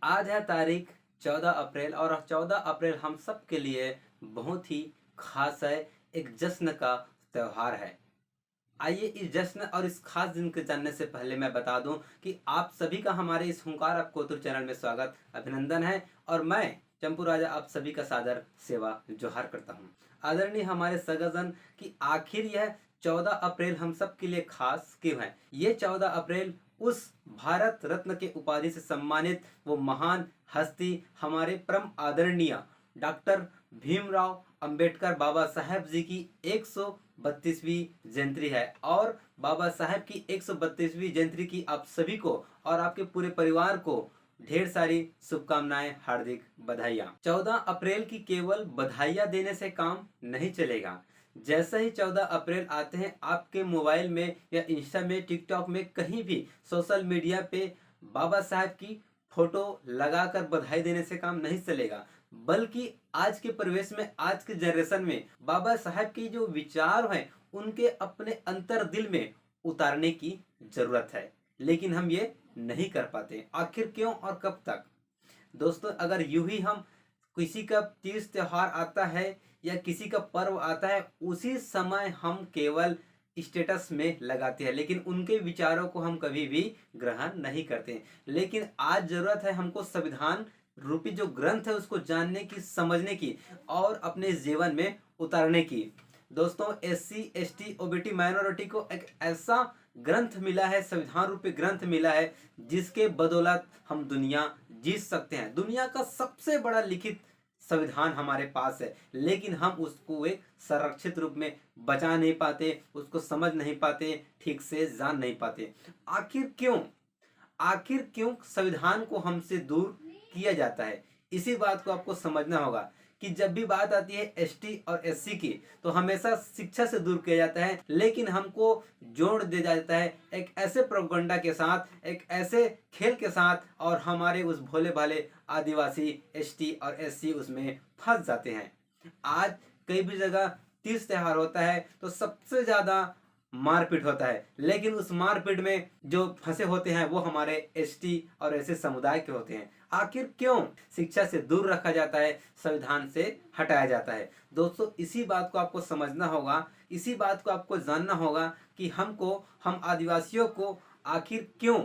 आज है तारीख 14 अप्रैल और 14 अप्रैल हम सब के लिए बहुत ही खास है। एक जश्न का त्योहार है। आइए इस जश्न और इस खास दिन को जानने से पहले मैं बता दूं कि आप सभी का हमारे इस हुंकार आप कोतुर चैनल में स्वागत अभिनंदन है। और मैं चंपू राजा आप सभी का सादर सेवा जोहार करता हूं। आदरणीय हमारे सगाजन कि आखिर यह 14 अप्रैल हम सब के लिए खास क्यों है। ये 14 अप्रैल उस भारत रत्न के उपाधि से सम्मानित वो महान हस्ती हमारे परम आदरणीय डॉक्टर भीमराव अंबेडकर बाबा साहेब जी की 132वीं जयंती है। और बाबा साहेब की 132वीं जयंती की आप सभी को और आपके पूरे परिवार को ढेर सारी शुभकामनाएं, हार्दिक बधाइयां। 14 अप्रैल की केवल बधाइयां देने से काम नहीं चलेगा। जैसे ही 14 अप्रैल आते हैं आपके मोबाइल में या इंस्टा में, टिकटॉक में, कहीं भी सोशल मीडिया पे बाबा साहब की फोटो लगाकर बधाई देने से काम नहीं चलेगा। बल्कि आज के परिवेश में, आज के जनरेशन में बाबा साहब के जो विचार हैं उनके अपने अंतर दिल में उतारने की जरूरत है। लेकिन हम ये नहीं कर पाते। आखिर क्यों और कब तक? दोस्तों, अगर यूं ही हम किसी का तीज त्योहार आता है या किसी का पर्व आता है उसी समय हम केवल स्टेटस में लगाते हैं, लेकिन उनके विचारों को हम कभी भी ग्रहण नहीं करते। लेकिन आज जरूरत है हमको संविधान रूपी जो ग्रंथ है उसको जानने की, समझने की और अपने जीवन में उतारने की। दोस्तों, एससी एसटी ओबीटी माइनॉरिटी को एक ऐसा ग्रंथ मिला है, संविधान रूपी ग्रंथ मिला है जिसके बदौलत हम दुनिया जीत सकते हैं। दुनिया का सबसे बड़ा लिखित संविधान हमारे पास है, लेकिन हम उसको एक संरक्षित रूप में बचा नहीं पाते, उसको समझ नहीं पाते, ठीक से जान नहीं पाते। आखिर क्यों? आखिर क्यों संविधान को हमसे दूर किया जाता है? इसी बात को आपको समझना होगा कि जब भी बात आती है एसटी और एससी की तो हमेशा शिक्षा से दूर किया जाता है, लेकिन हमको जोड़ दिया जाता है एक ऐसे प्रोपगंडा के साथ, एक ऐसे खेल के साथ, और हमारे उस भोले भाले आदिवासी एसटी और एससी उसमें फंस जाते हैं। आज कई भी जगह तीज त्योहार होता है तो सबसे ज्यादा मारपीट होता है, लेकिन उस मारपीट में जो फंसे होते हैं वो हमारे एसटी और ऐसे समुदाय के होते हैं। आखिर क्यों शिक्षा से दूर रखा जाता है, संविधान से हटाया जाता है? दोस्तों, इसी बात को आपको समझना होगा, इसी बात को आपको जानना होगा कि हम आदिवासियों को आखिर क्यों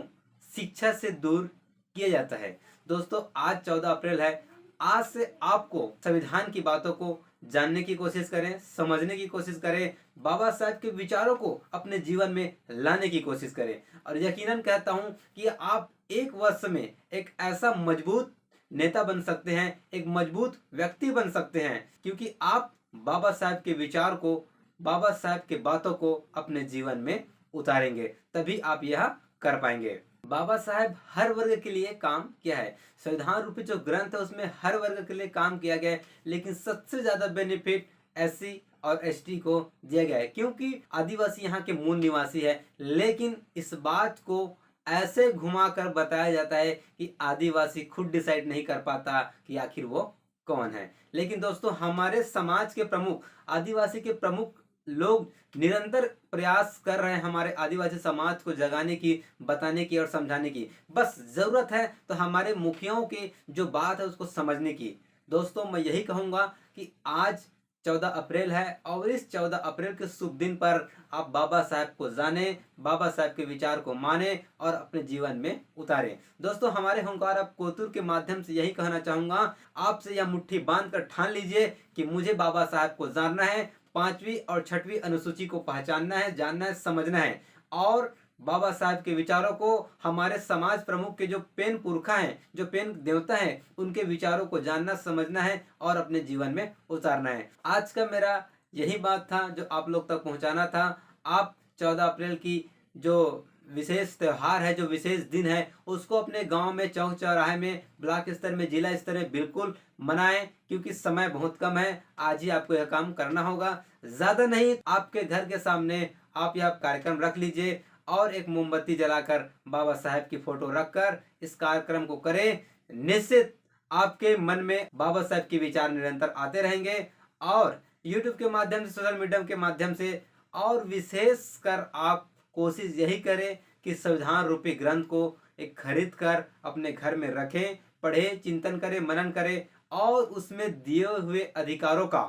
शिक्षा से दूर किया जाता है। दोस्तों, आज 14 अप्रैल है। आज से आपको संविधान की बातों को जानने की कोशिश करें, समझने की कोशिश करें, बाबा साहब के विचारों को अपने जीवन में लाने की कोशिश करें। और यकीनन कहता हूं कि आप एक वर्ष में एक ऐसा मजबूत नेता बन सकते हैं, एक मजबूत व्यक्ति बन सकते हैं, क्योंकि आप बाबा साहब के विचार को, बाबा साहब के बातों को अपने जीवन में उतारेंगे, तभी आप यह कर पाएंगे। बाबा साहब हर वर्ग के लिए काम किया है। संविधान रूपी जो ग्रंथ है उसमें हर वर्ग के लिए काम किया गया है, लेकिन सबसे ज्यादा बेनिफिट एससी और एसटी को दिया गया है, क्योंकि आदिवासी यहाँ के मूल निवासी है। लेकिन इस बात को ऐसे घुमाकर बताया जाता है कि आदिवासी खुद डिसाइड नहीं कर पाता कि आखिर वो कौन है। लेकिन दोस्तों, हमारे समाज के प्रमुख, आदिवासी के प्रमुख लोग निरंतर प्रयास कर रहे हैं हमारे आदिवासी समाज को जगाने की, बताने की और समझाने की। बस जरूरत है तो हमारे मुखियाओं की जो बात है उसको समझने की। दोस्तों, मैं यही कहूंगा कि आज 14 अप्रैल है और इस 14 अप्रैल के शुभ दिन पर आप बाबा साहब को जाने, बाबा साहब के विचार को माने और अपने जीवन में उतारें। दोस्तों, हमारे हुंकार आप कोतुर के माध्यम से यही कहना चाहूंगा, आपसे यह मुट्ठी बांध कर ठान लीजिए कि मुझे बाबा साहब को जानना है, 5वीं और 6वीं अनुसूची को पहचानना है, जानना है, समझना है, और बाबा साहब के विचारों को, हमारे समाज प्रमुख के जो पेन पुरखा हैं, जो पेन देवता हैं, उनके विचारों को जानना, समझना है और अपने जीवन में उतारना है। आज का मेरा यही बात था जो आप लोग तक पहुंचाना था। आप 14 अप्रैल की जो विशेष त्योहार है, जो विशेष दिन है, उसको अपने गांव में, चौक चौराहे में, ब्लॉक स्तर में, जिला स्तर में बिल्कुल मनाएं, क्योंकि समय बहुत कम है। आज ही आपको यह काम करना होगा, ज्यादा नहीं। आपके घर के सामने आप यह कार्यक्रम रख लीजिए और एक मोमबत्ती जलाकर बाबा साहब की फोटो रखकर इस कार्यक्रम को करें। निश्चित आपके मन में बाबा साहब के विचार निरंतर आते रहेंगे। और यूट्यूब के माध्यम से, सोशल मीडिया के माध्यम से, और विशेष कर आप कोशिश यही करें कि संविधान रूपी ग्रंथ को एक खरीद कर अपने घर में रखें, पढ़े, चिंतन करे, मनन करे और उसमें दिए हुए अधिकारों का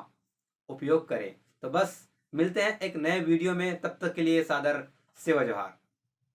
उपयोग करें। तो बस मिलते हैं एक नए वीडियो में, तब तक के लिए सादर सेवा जोहार।